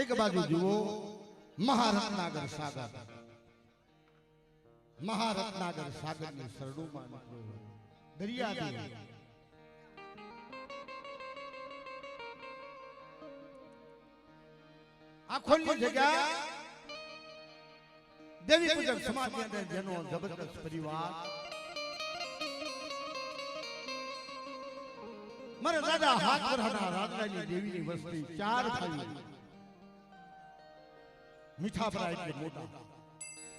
એક બાજુ જુઓ મહારત્નાગર સાગર, મહારત્નાગર સાગરની સરડુમાં દરિયા આખોની જગ્યા દેવી પૂજક સમાજની અંદર જેનો જબરદસ્ત પરિવાર મારા દાદા હાથ વરહાના રાજરાની દેવીની વસ્તી 4 ભાઈઓ મીઠાપરા એટલે મોટા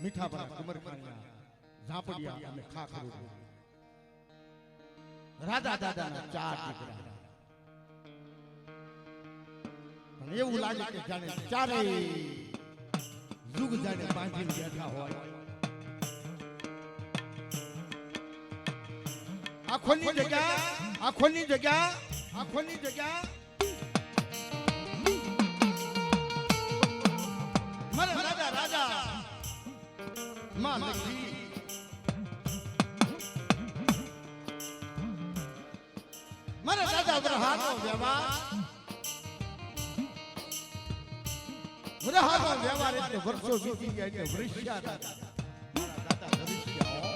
મીઠાપરા કુમરખાનિયા ઝાપડિયા અને ખાખરો રાજા દાદાના 4 દીકરા પણ એવું લાગે કે જાણે ચારેય યુગ જાણે બાંધીને બેઠા હોય આખોની જગ્યા આખોની જગ્યા આખોની જગ્યા મારા રાજા રાજા માં લખી મારા દાદા વરહાનો વ્યવહાર એટલે વર્ષો વીતી ગયા એટલે વૃષ્યા દાદા મારા દાદા વૃષ્યા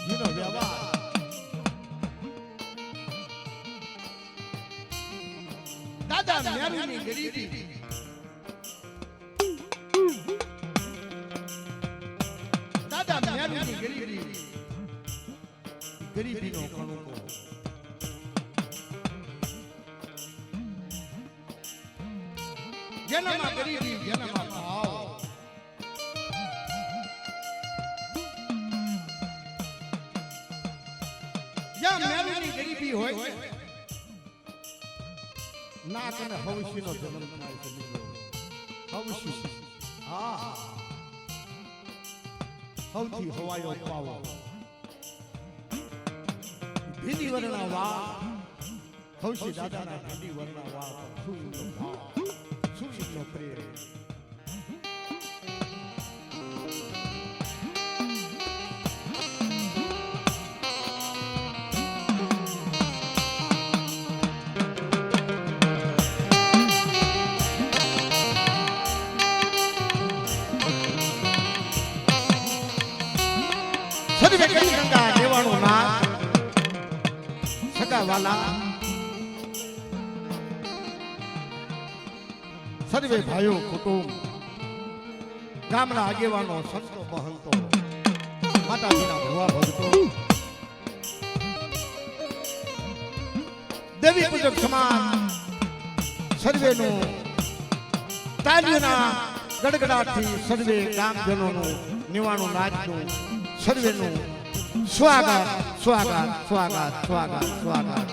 જેનો વ્યવહાર દાદા મેરુની ગરીબી દાદા મેરુની ગરીબીનો કણકો જેનામાં ગરીબી જેનામાં ભાવ જ્યાં મેરુની ગરીબી હોય છે નાક અને હવશીનો જન્મ થાય છે મિત્રો હવશી હા સૌથી હવાયો પાવો ભીડી વર્ણા વા હવશી દાદાના ભીડી વર્ણા વા સુંદર ભાવ સુંદર પ્રેમ ગંગા દેવાનું ના સગાવાલા સર્વે ભાઈઓ કુટુંબ ગામના આગેવાનો સંતો મહંતો માતાજીના ભવા ભક્તો દેવી પૂજક સમાજ સર્વેનું તાલીઓના ગડગડાટથી સર્વે ગામજનોનું નિવાણું નાચનું સર્વેનું સ્વાગત સ્વાગત સ્વાગત સ્વાગત સ્વાગત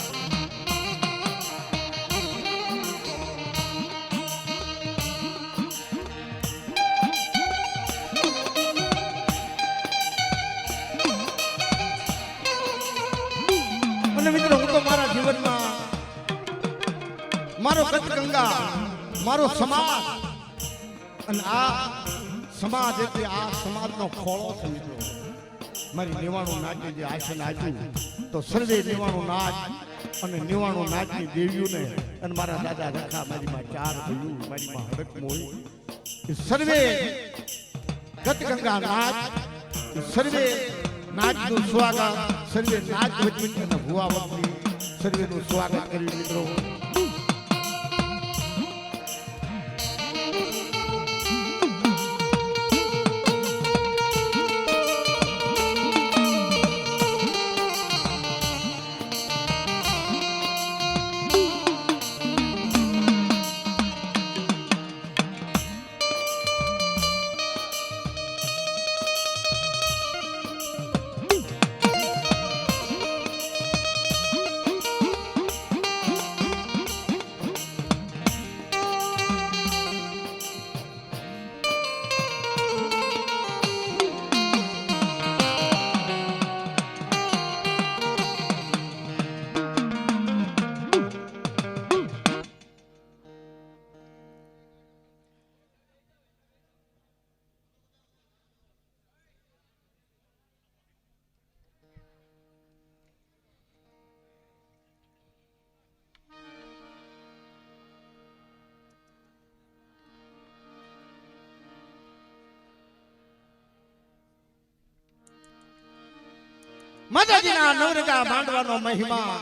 અને મિત્રો હું તો મારા જીવનમાં મારો ગંગા મારો સમાજ અને આ સમાજ એટલે આ સમાજનો ખોળો છે મિત્રો મારી નિવાણું નાચની જે આસન આપ્યું તો સર્વે નિવાણું નાચ અને નિવાણું નાચની દેવીઓને અને મારા દાદા રખા મારીમાં 4 થયું મારીમાં હડક મોઈ સર્વે ગતગંગા નાચ સર્વે નાચનું સ્વાગત સર્વે નાચ વચન અને ભુવાવતની સર્વેનું સ્વાગત કર્યું મિત્રો માતાજીના નવરંગા માંડવાનો મહિમા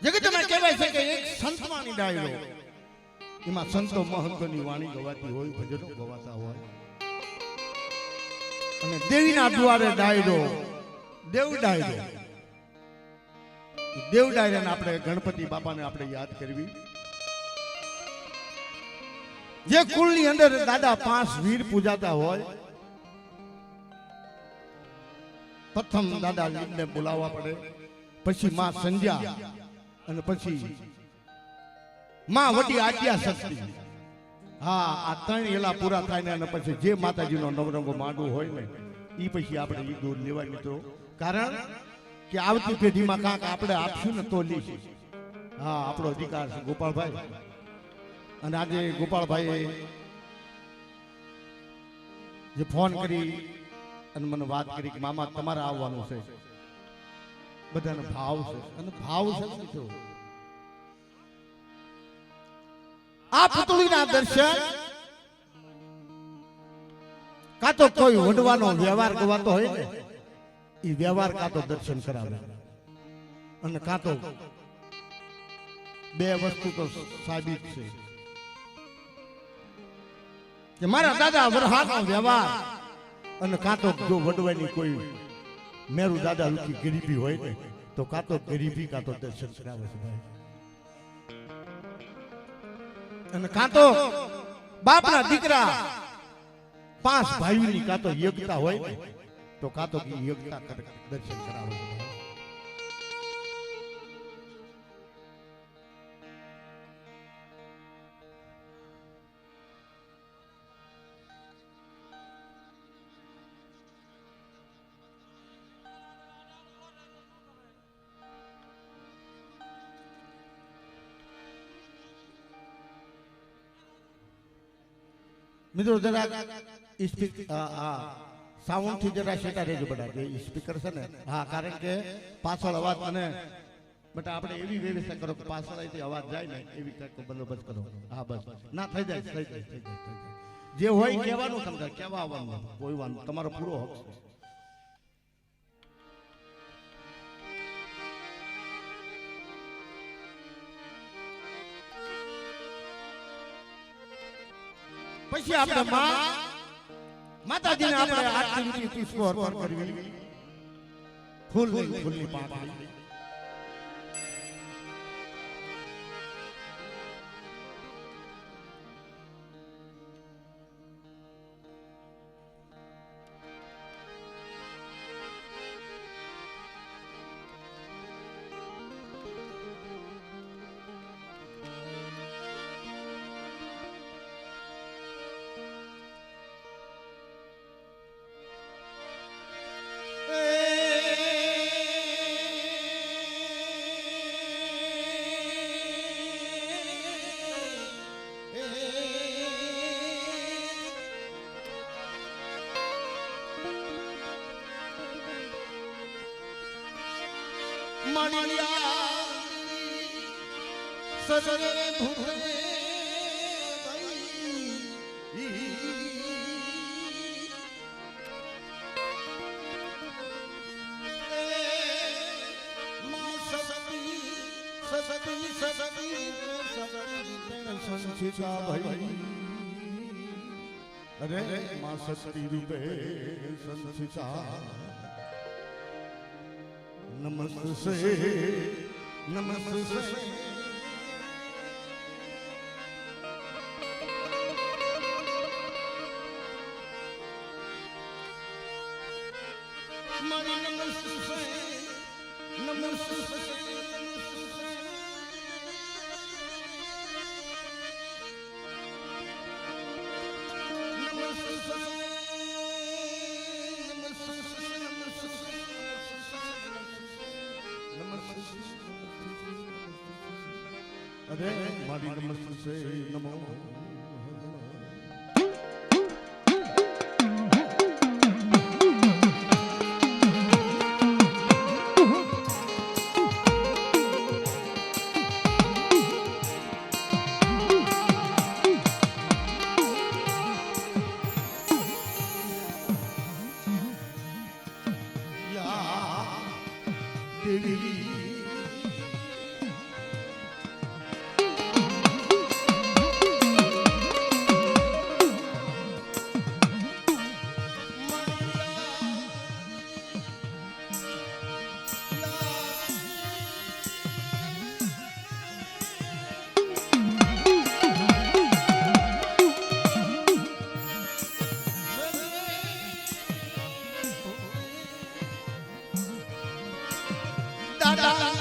જગતમાં કહેવાય છે કે એક સંતવાણી ડાયરો એમાં સંતો મહંતોની વાણી ગવાતી હોય, ભજનો ગવાતા હોય, અને દેવીના દ્વારે ડાયરો દેવ ડાયરો. દેવ ડાયરાને આપણે ગણપતિ બાપાને આપણે યાદ કરવી. જે કુળની અંદર દાદા 5 વીર પૂજાતા હોય, પ્રથમ દાદા લીલને બોલાવવા પડે, પછી માં સંધ્યા, અને પછી માં વટી આદ્યા શક્તિ. હા, આ 3 એલા પૂરા થાય ને અને પછી જે માતાજીનો નવરંગો માંડવો હોય ને એ પછી આપણે એ દૂર લેવાય મિત્રો. કારણ કે આવતી પેઢીમાં કાંક આપણે આપશું ને તો લઈશું. હા, આપણો અધિકાર છે ગોપાળભાઈ. અને આજે ગોપાળભાઈએ જે ફોન કરી અને મને વાત કરી કે મામા તમારે આવવાનું છે, બધાનો ભાવ છે, અને ભાવ છે મિત્રો. આ પુતળીના દર્શન કાં તો કોઈ વડવાનો વ્યવહાર ગવાતો હોય ને એ વ્યવહાર કાં તો દર્શન કરાવે, અને કાં તો બે વસ્તુ તો સાબિત છે કે મારા દાદા વરહાનો વ્યવહાર, અને કાં તો જો વડવાની કોઈ મેરુ દાદા રૂકી ગરીબી હોય ને તો કાં તો ગરીબી કાં તો દર્શન કરાવે છે ભાઈ. અને કાં તો બાપના દીકરા 5 ભાઈઓની કાં તો યોગ્યતા હોય ને તો કાં તો યોગ્યતા દર્શન કરાવે છે. મિત્રો જરા સાઉન્ડ થી જરા સેટા રહેજો બધા, જે સ્પીકર છે ને. હા, કારણ કે પાછળ અવાજ, અને બટા આપણે એવી વ્યવસ્થા કરો કે પાછળ અહીંથી અવાજ જાય ને એવી કંઈક બંદોબસ્ત કરો. હા બસ, ના થઈ જાય થઈ જાય થઈ જાય. જે હોય કહેવાનું, તમને કહેવા આવવાનું, કોઈ વાંધો, તમારો પૂરો હક છે. પછી આપણે માતાજીને આપણે આરતી પુષ્પો અર્પણ કરવી, ફૂલની પાંખડી. સજરે ભૂખે સંચિતા ભાઈ, અરે માં સતી રૂપે સંચિતા. નમસ્તે નમસ્તે મારી નમસ્તે નમસ્તે નમસ્તે. અરે મારી નમસ્તે નમો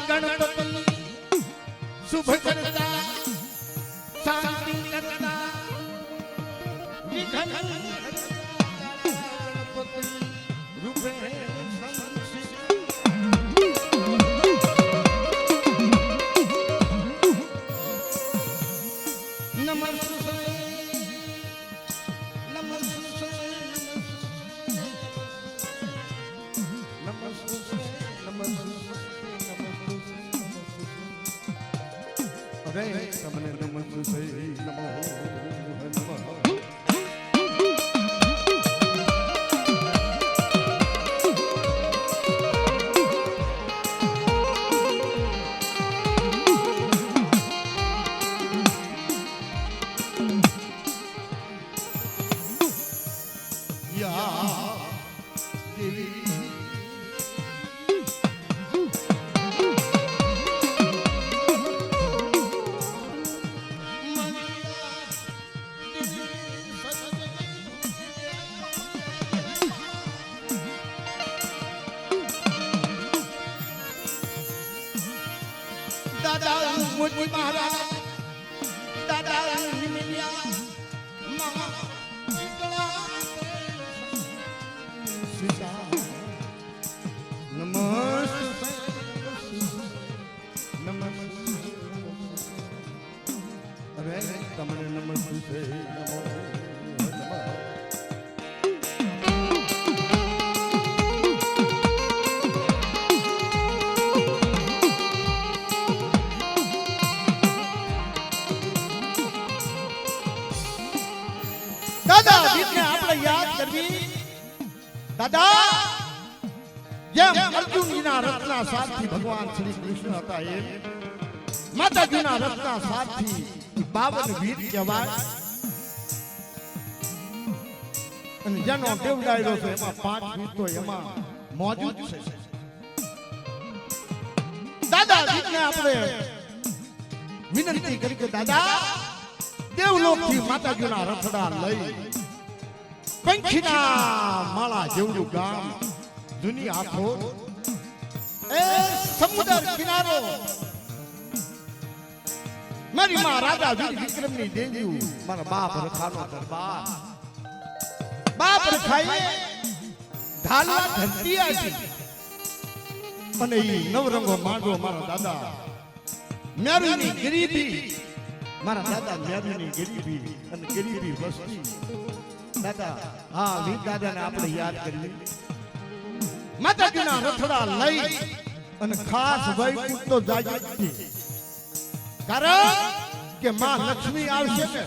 गणपति शुभ करता शांति करता विघ्न गणपति रूपे नमस्ते नमस्ते नमस्ते अरे તમને નમસ્તે નમો યા દેવી दादा मुझे महाराज दादा मिलिया मामा सीता नमस्ते नमस्ते अरे तमने नमस्ते नमो દાદા જીતને આપણે યાદ કરવી દાદા જેમ અર્જુનજીના રથના સારથી ભગવાન શ્રી કૃષ્ણ હતા એમ માતાજીના રથના સારથી 52 વીર કહેવાય અને જેનો દેવડાયરો છે એમાં 5 વીર તો એમાં મોજૂદ છે દાદા જીતને આપણે વિનંતી કરી કે દાદા દેવલોકથી માતાજીના રથડા લઈ પંખીના માળા જેવડું ગામ દુનિયા આખો એ સમુદ્ર કિનારો મારી માં રાજા વીર વિક્રમની દેવ્યું મારા બાપ રખાનો દરબાર બાપ રખાએ ઢાલવા ધરતી આવી અને ઈ નવરંગો માંડવો મારા દાદા મેરુની ગરીબી મારા દાદા મેરુની ગરીબી અને ગરીબી વસ્તી દાદા હા વીર દાદાને આપણે યાદ કરીએ માતાજીના રથડા લઈ અને ખાસ વૈકુંઠ તો જાય છે કારણ કે માં લક્ષ્મી આવશે ને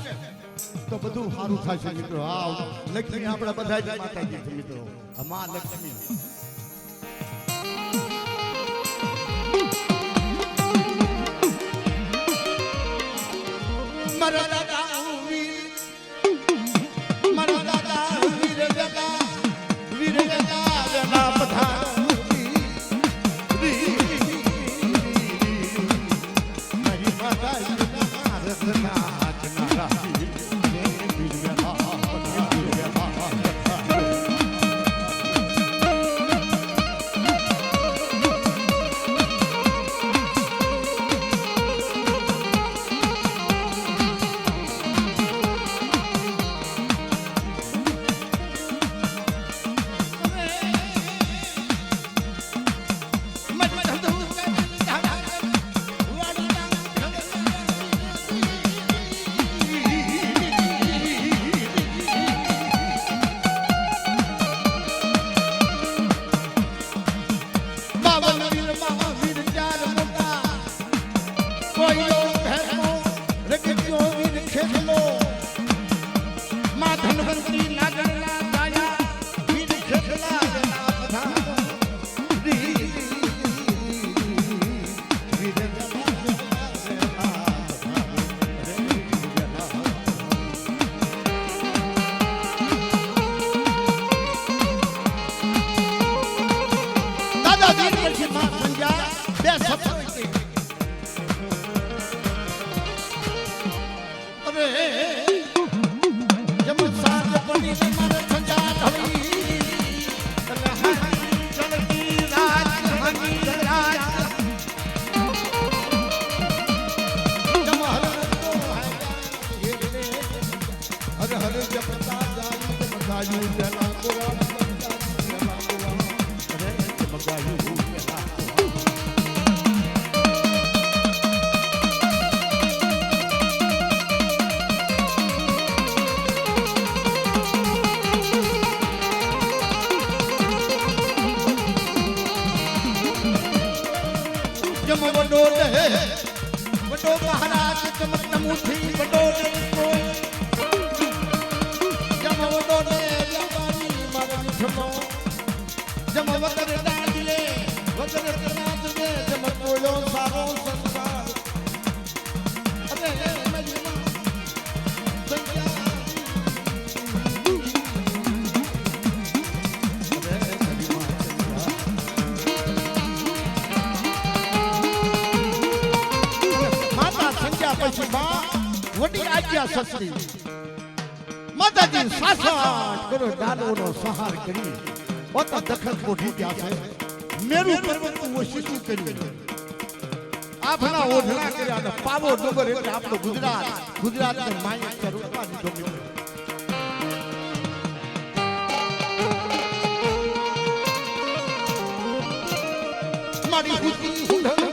તો બધું સારું થશે મિત્રો હા લક્ષ્મી આપણે બધા જ માતાજી છે મિત્રો માં લક્ષ્મી મારા દાદા સુંદરી નાગરના જાયા વીર ખેતલા જના પધાર बड़ो महाराज चमक मुठी बड़ो जम वडो ने लबानी मारन छमो जम वतर डाले वतर तनात ने जम कोयो सारो संसार अरे मजमा संज्ञा પછી માં વડી આજ્ઞા સસ્તી માતાજી સાસા કરો દાનોનો સહાર કરી ઓતા દખલ કોઠી ગયા છે મેરુ પર્વત ઓશિતું કર્યું આભલા ઓઢણા કર્યા અને પાવો ડોબર એટલે આપણો ગુજરાતને માયા સ્વરૂપમાં લીધો મારી બુદ્ધિ હુંઢ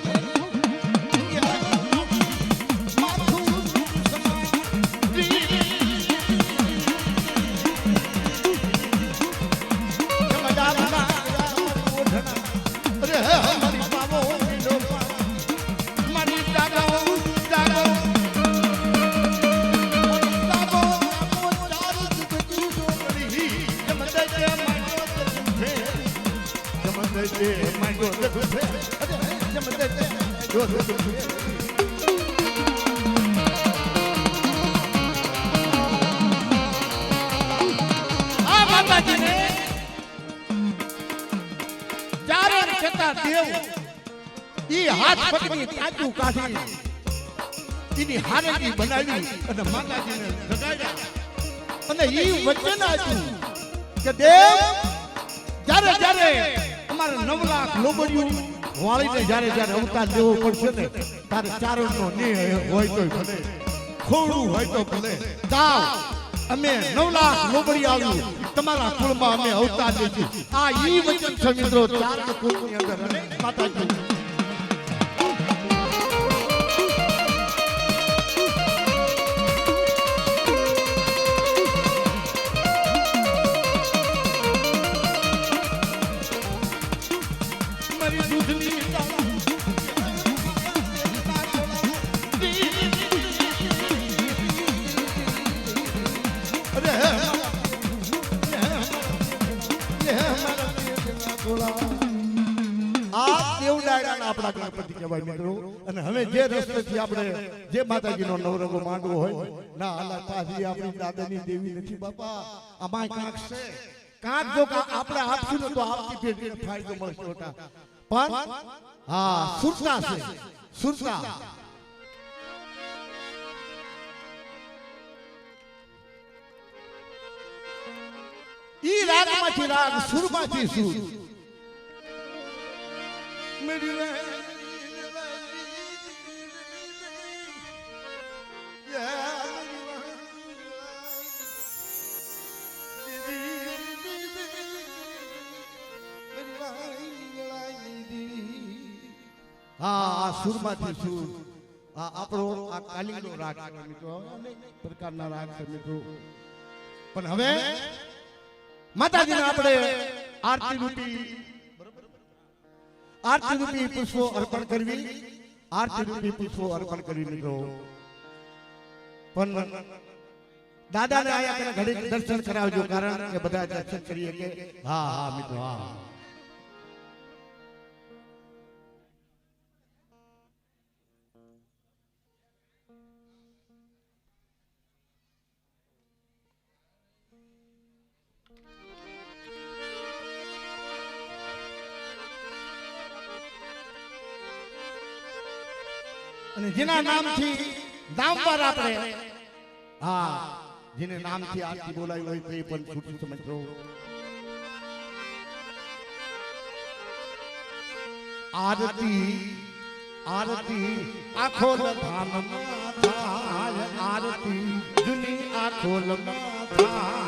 હાથ પકડી તાજુ કાઢી એની હારેથી બનાવી અને માતાજીને જગાડ્યા અને ઈ વચન આપ્યું કે દેવ જ્યારે અમારે 9 લાખ લોબડિયું વાળીને જ્યારે અવતાર લેવો પડશે ને તારે ચારણનો નિર્ણય હોય તો ભલે ખોડું હોય તો ભલે જાવ અમે 9 લાખ લોબડી આવ્યું તમારા કુળમાં અમે અવતાર લઈશું આ ઈ વચન છે મિત્રો ચારણ કુળની અંદર અને માતાજી આપણા ગણપતિ કહેવાય મિત્રો અને હવે જે રસ્તેથી આપણે જે માતાજીનો નવરંગો માંડવો હોય ના આલા પાછી આપણી દાદાની દેવી નથી બાપા આમાં કાંક છે કાંક જો આપણે આપશું તો આવતી પેઢીને ફાયદો મળશે હોતા પણ હા સુરતા છે સુરતા ઈ રાગમાંથી રાગ સુરમાંથી સુર मेरी हाँ सुरમાંથી સુર આ આપણો આ કાલીનો રાગ છે મિત્રો પ્રકારના રાગ છે મિત્રો પણ હવે માતાજીને આપણે આરતી રૂપી પુષ્પો અર્પણ કરવી આરતી રૂપી પુષ્પો અર્પણ કરવી મિત્રો પણ દાદાને આયા કને ઘડી દર્શન કરાવજો કારણ કે બધા દર્શન કરીએ કે હા હા મિત્રો હા અને જેના નામથી નામ પર આપણે હા જેને નામથી આરતી બોલાવી હોય તો એ પણ છૂટું સમજો આરતી આરતી આખો ધામમાં થાય આરતી જૂની આખો થાય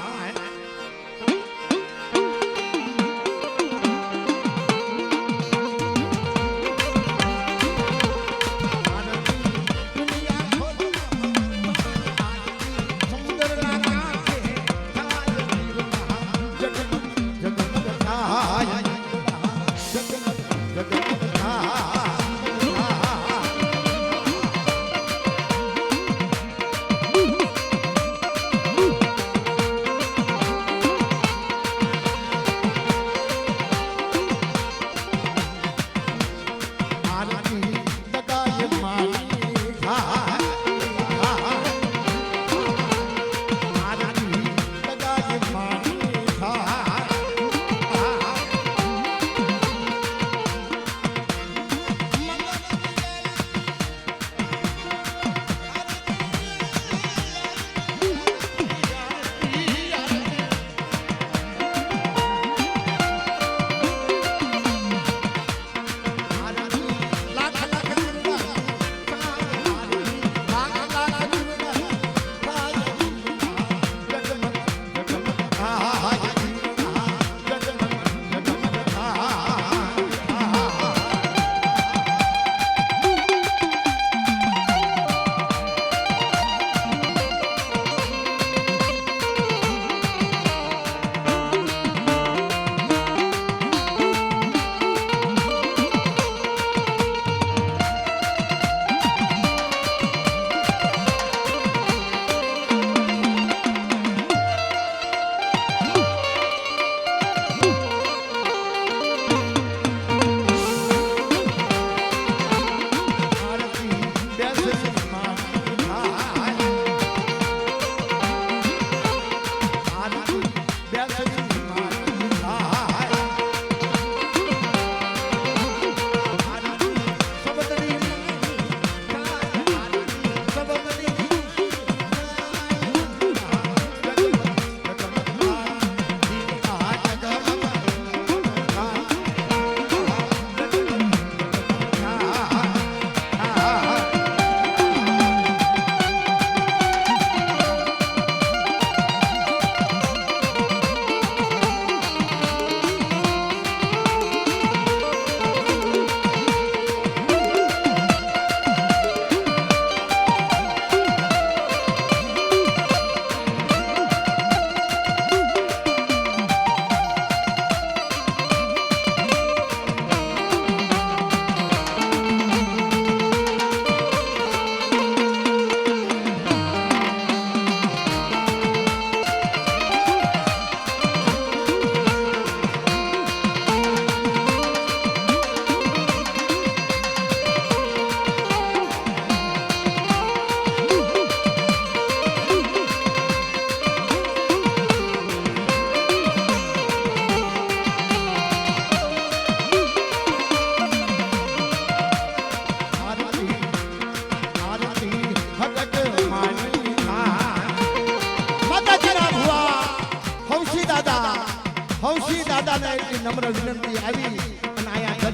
હવસી દાદાને એટલી નમ્ર વિનંતી આવી અને અહીંયા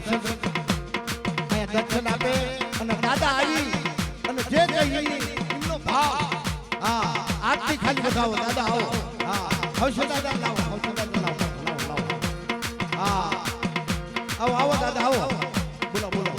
દર્શન આપે અને દાદા આવી અને જે કહીએ એમનો ભાવ હા આરતી ખાલી બતાવો દાદા આવો હા હવસી દાદા લાવો હવસી દાદા લાવો હા આવો આવો દાદા આવો બોલો બોલો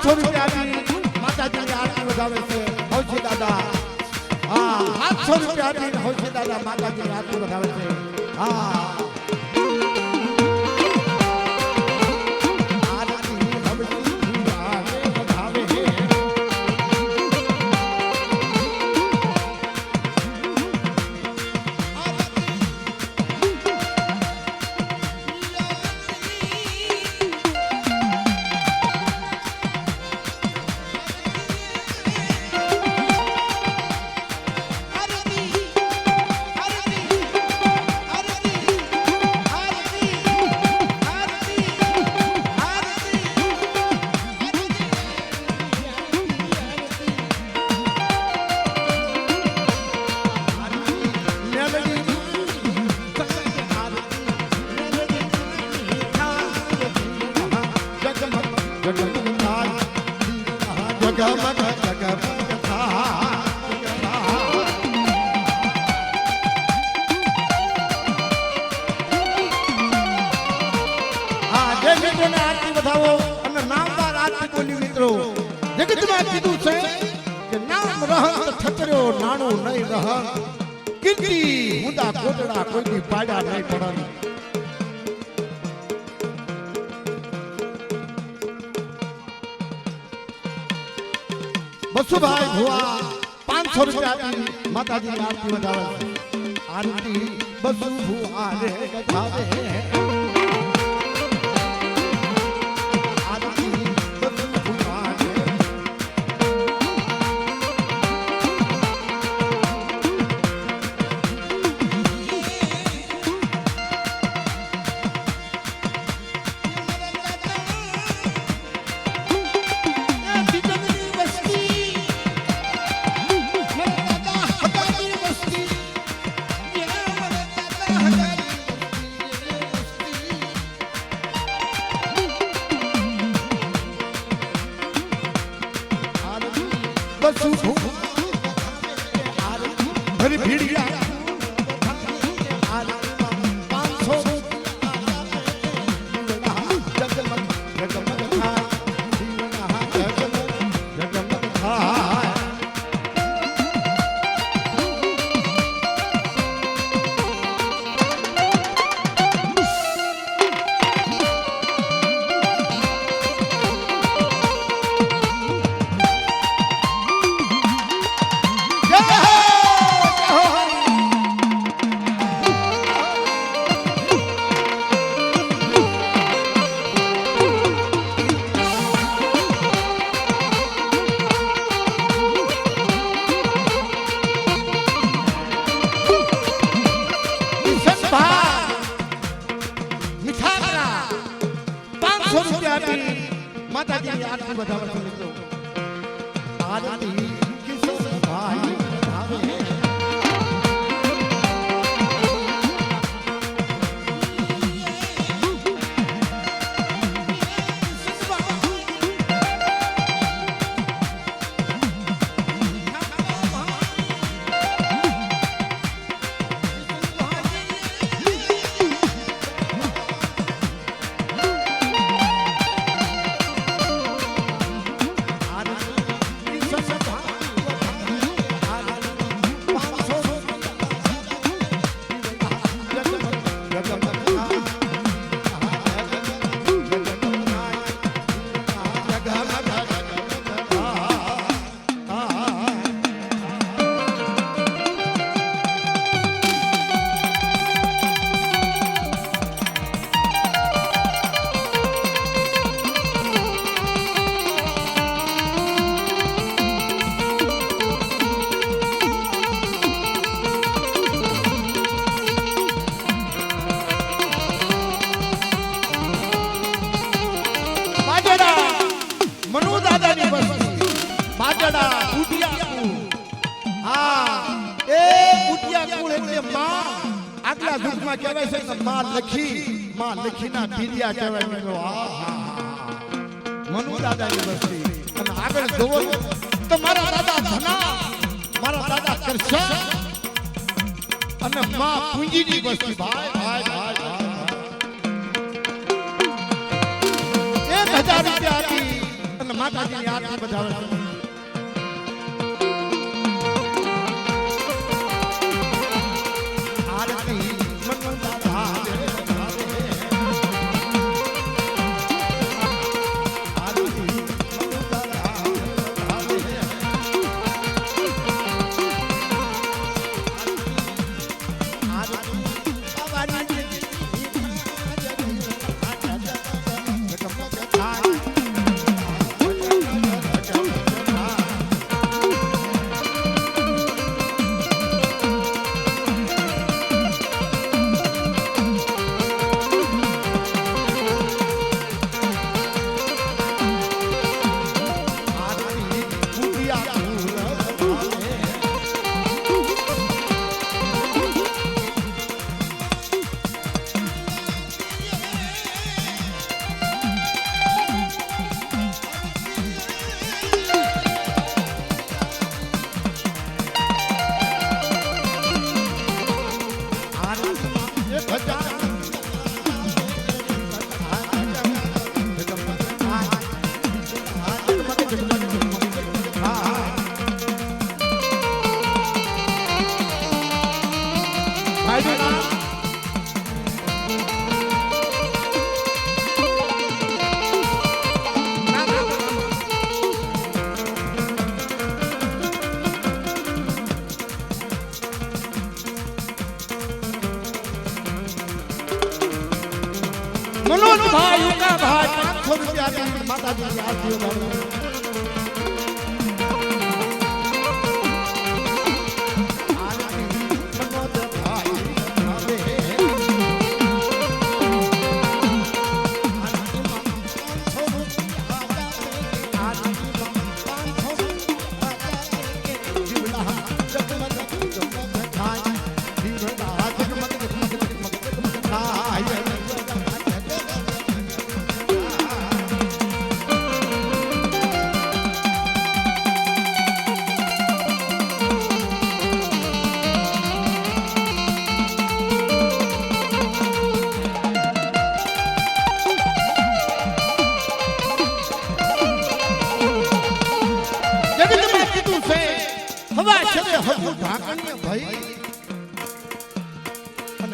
500 રૂપિયા આપી માતાજીની આરતી વધાવે છે હવસી દાદા હા 700 રૂપિયા આપી હવસી દાદા માતાજીની આરતી વધાવે છે હા જગતમાં કીધું છે કે નામ રહંત ઠકર્યો નાણું નહીં રહંત કીર્તિ હુંદા કોટડા કોઈ પાડ્યા નહીં પડન બસુભાઈ ભુવા 500 રૂપિયા આપી માતાજીની આરતી વધાવે આરતી બસુ ભુવા રે ગધાવે ભરી ભીડિયા માતાજીની આરતી વધાવે છે મિત્રો આરતી કિશોર ભાઈ આવે આગલા યુગમાં કહેવાય છે કે માં લખીના પીરિયા કહેવાય મિત્રો મનુ દાદાની વસ્તી અને આગળ જોવો તો મારા દાદા ધના મારા દાદા કરશા અને માં પૂંજીની વસ્તી ભાઈ 1000 રૂપિયા આપી અને માતાજીની આરતી બજાવે છે. આરતી મનુ દાદા મનોજ ભાઈ ઉકા ભાઈ 500 રૂપિયા માતાજીની આરતી ઉતારો.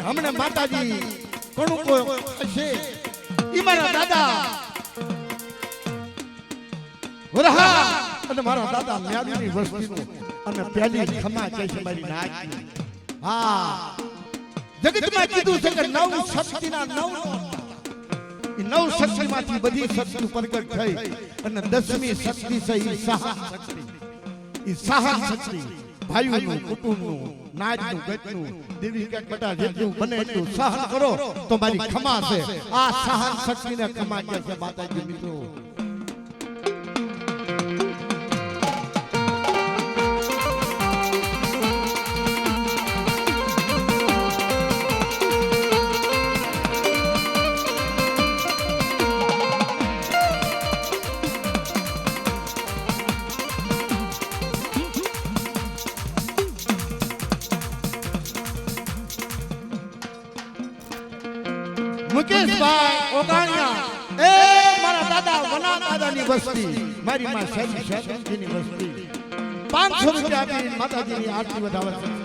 હમણે માતાજી કોનું કો હશે ઈ મારા દાદા વરહા અને મારા દાદા મ્યાદની વસ્તીનું અને પહેલી ખમા છે છે મારી નાચની. હા જગતમાં કીધું છે કે નવ શક્તિના નવ ઈ નવ શક્તિમાંથી બધી શક્તિ પ્રગટ થઈ અને 10મી શક્તિ છે ઈ સહન શક્તિ. ઈ સહન શક્તિ ભાઈઓનું કુટુંબનું નાચનું ગતનું દેવી કે બટા જેટલું બને એટલું સહન કરો તો મારી ખમા છે. આ સહન શક્તિને ખમા કહે છે માતાજી મિત્રો. મુકેશભાઈ ઓગાણિયા એ મારા દાદા વના દાદાની વસ્તી મારી માં શેરી શેરીની વસ્તી 500 રૂપિયા આપી માતાજીની આરતી વધાવે છે.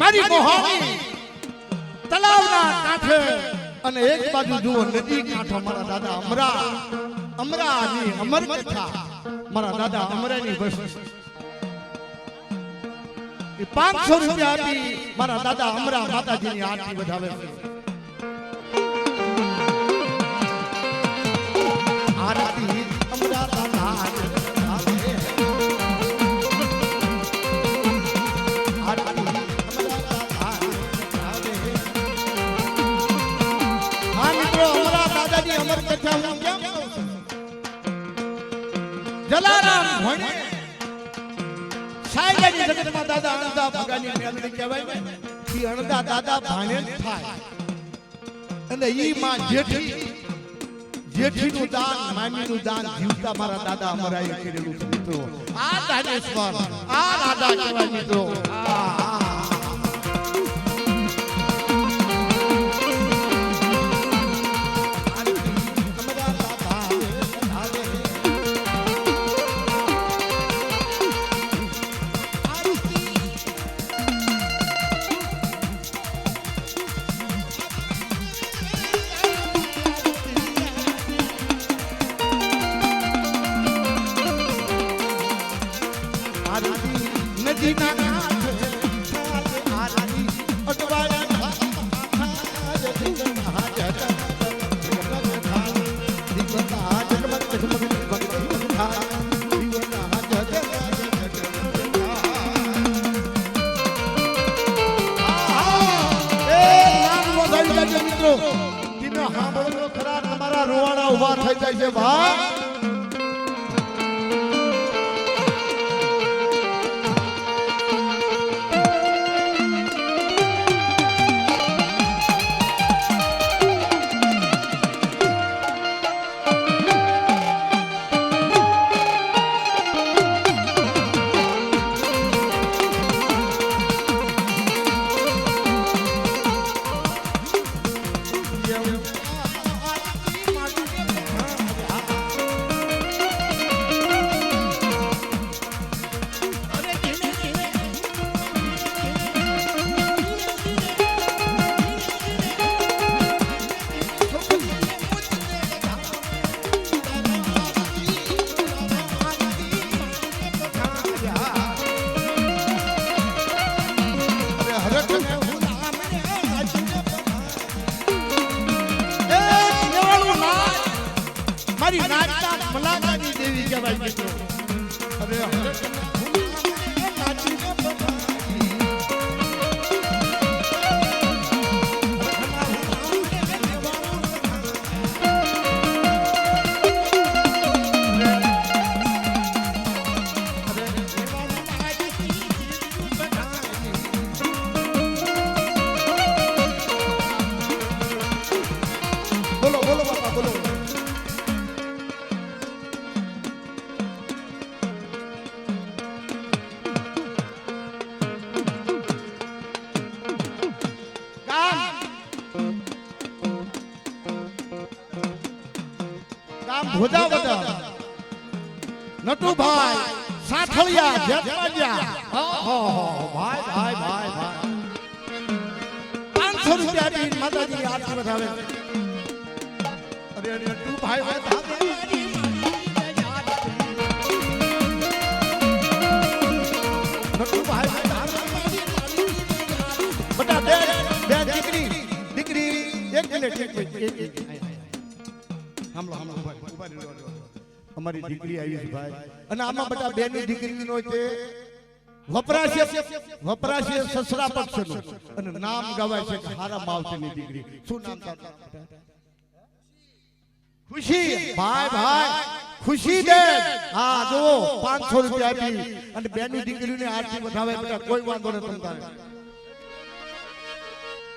મારી મોહાની તલાવના કાંઠે અને એક બાજુ જુઓ નદી કાંઠો મારા દાદા અમરા અમરાની અમર કથા મારા દાદા અમરાની બસ 500 રૂપિયા આપી મારા દાદા અમરા માતાજીની આરતી વધાવે છે. આરતી અમરા દાદા અમર કથા હું કેમ કહું છું? જલારામ ભણે સાયલાની જગતમાં દાદા અણદા ભગાની મેલડી કહેવાય ને, ઈ અણદા દાદા ભાણે જ થાય. અને ઈ માં જેઠીનું દાન, મામીનું દાન જીવતા મારા દાદા અમરાએ કરેલું છે મિત્રો. આ દાનેશ્વર, આ રાધા કહેવાય મિત્રો. રોવાડા ઉભા થઈ જાય છે ભાઈ. મારી નાચતા મલાકાની દેવી કહેવાય મિત્રો. અરે બોલો બોલો બાપા બોલો. ભોજાવદર નટુભાઈ સાથળિયા જેતમાડિયા ભાઈ ભાઈ ભાઈ ભાઈ 500 રૂપિયા આપી માતાજીની આરતી વધાવે. અરે નટુભાઈ વધાવે નટુભાઈ બટા બે દીકરી એક મિનિટ અમારી દીકરી આવી છે ભાઈ. અને આમાં બધા બેની દીકરીનો તે વપરાશે સસરા પક્ષનું અને નામ ગવાય છે કે હારા માવતરની દીકરી. શું નામ તારું? ખુશી ભાઈ ભાઈ ખુશી બેન. હા જો 500 રૂપિયા આપી અને બેની દીકરીને આરતી વધાવે બેટા કોઈ વાંધો નથી તમારે.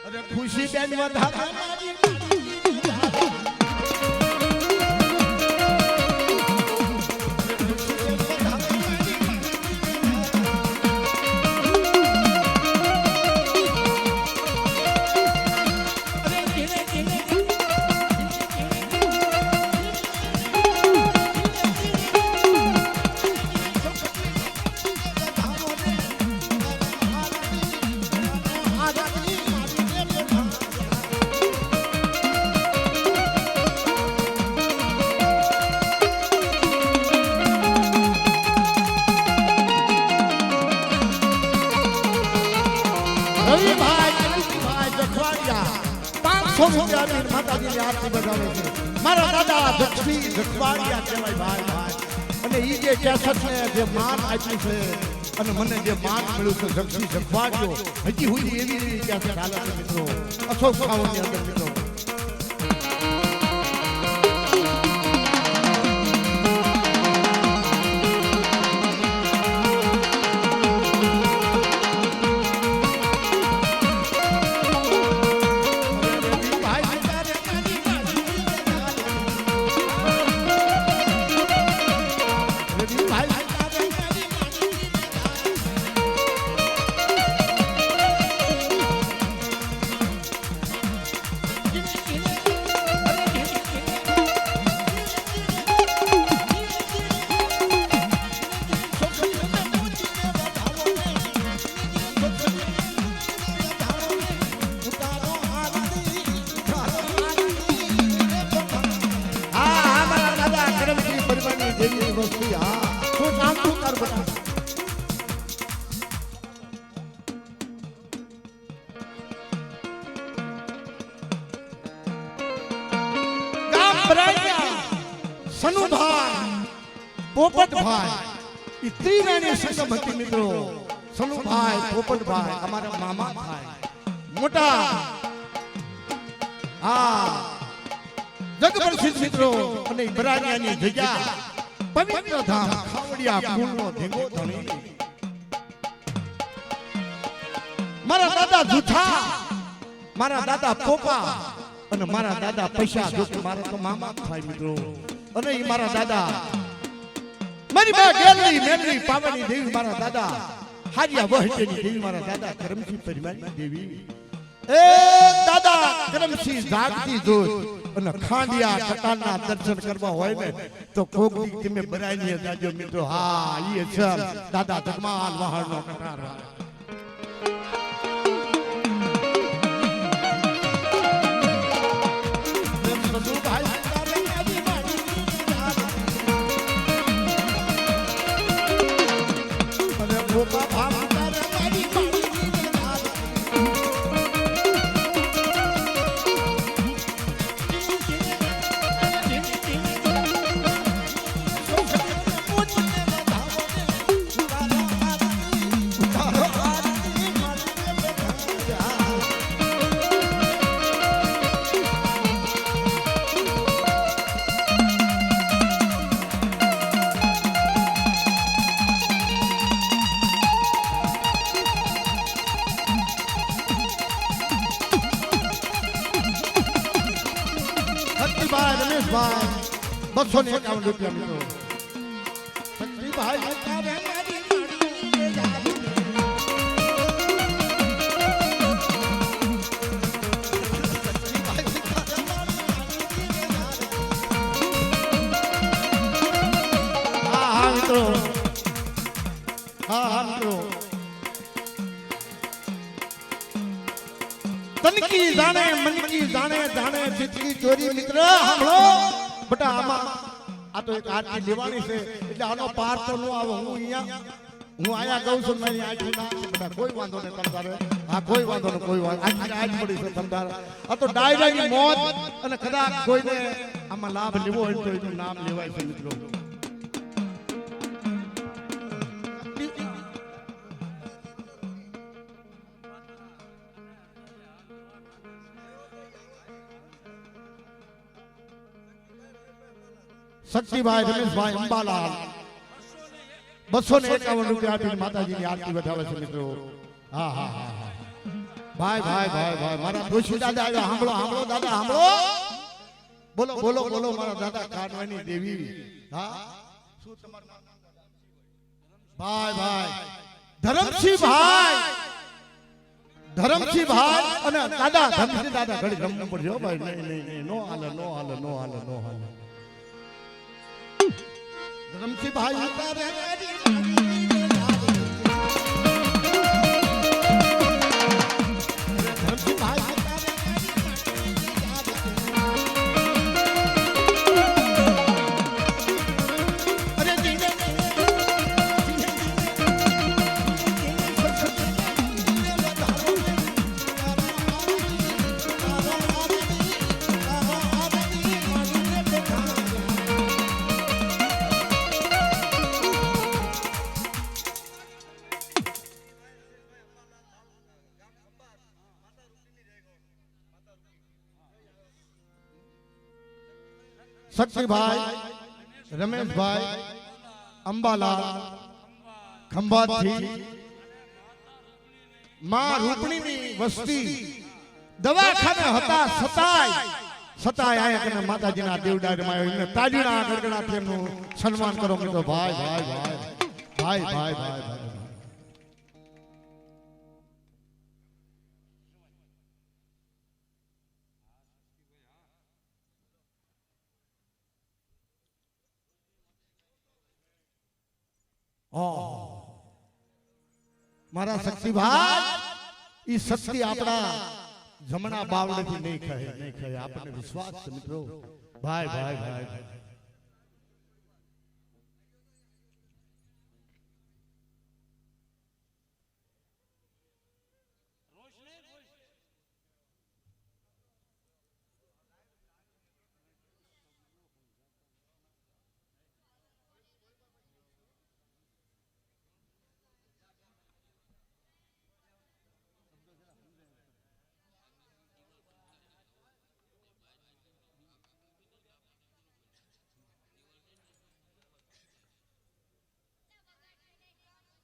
અરે ખુશી બેન વધાવે રૂપિયા માતાજીની આરતી બજાવે છે મારા દાદા જક્ષી જગવાડિયા કહેવાય ભાઈ ભાઈ અને ઈ જે કેસર ને જે માન આપ્યું છે અને મને જે માન મળ્યું છે જક્ષી જગવાડિયો હજી હુઈ એવી કેસર હાલે છે મિત્રો અશોક ખાવાની અંદર મિત્રો સનુભાઈ પોપટભાઈ ત્રિવેણી સંગમ હતી મિત્રો સનુભાઈ પોપટભાઈ અમારા મામા થાય મોટા જગપ્રસિદ્ધ મિત્રો અને બરાડિયાની જગ્યા પવિત્ર ધામ ખાવડિયા કુળનો ધીંગો ધણી મારા દાદા જુઠા મારા દાદા પોપા અને મારા દાદા પૈસા જો મારા તો મામા થાય મિત્રો અને ઈ મારા દાદા મારી બા ગેલરી મેલરી પાવાની દેવી મારા દાદા હારિયા વહટેની દેવી મારા દાદા કરમસિંહ પરિવારની દેવી એ દાદા કરમસિંહ જાગતી જોત અને ખાંડિયા કટાના દર્શન કરવા હોય ને તો કોક દી તમે બરાઈની જાજો મિત્રો હા ઈ છે દાદા જગમાલ વહાણનો કટાર રમેશભાઈ 251 રૂપિયા મિત્રો શક્તિભાઈ હા મિત્રો હા મિત્રો તનકી જાણે મનકી જાણે જાણે ચિતકી ચોરી મિત્ર સાંભળો બટા આમાં આ તો એક આરતી લેવાની છે એટલે આનો પાર તો ન આવે હું આયા કહું છું મારી આરતી ના બટા કોઈ વાંધો નહીં તમતારે હા કોઈ વાંધો નહીં કોઈ વાંધો આજ પડી છે તમતારે આ તો ડાયરાની મોત અને કદાચ કોઈને આમાં લાભ લેવો હોય તો એનું નામ લેવાય છે મિત્રો શક્તિભાઈ રમેશભાઈ અંબાલાલ 251 રૂપિયા આપીને માતાજીની આરતી વધાવે છે મિત્રો હા હા હા હા ભાઈ ભાઈ ભાઈ ભાઈ મારા દોશી દાદા આવ્યા સાંભળો સાંભળો દાદા સાંભળો બોલો બોલો બોલો મારા દાદા કાનવાની દેવી હા શું તમારું ભાઈ ભાઈ ધરમસિંહ ભાઈ અને દાદા ધરમસિંહ દાદા ઘડી રમવું પડશે હો ભાઈ નહીં નહીં નહીં નો હાલે નો હાલે નો હાલે નો હાલે ધરમસિંહ ભાઈ ઉતારે ધરમસિંહ ભાઈ શક્તિભાઈ રમેશભાઈ અંબાલાલ ખંભાતથી માં રૂપણીની વસ્તી દવાખાને હતા સતાય આયા કને માતાજીના દેવડારમાં એમને તાજના ગડગડાથી એમનું સન્માન કરો મિત્રો ભાઈ ભાઈ ભાઈ ભાઈ ભાઈ ભાઈ ભાઈ મારા શક્તિભાઈ ઈ શક્તિ આપણા જમણા બાવળેથી નહીં કહે આપણને વિશ્વાસ છે મિત્રો ભાઈ ભાઈ ભાઈ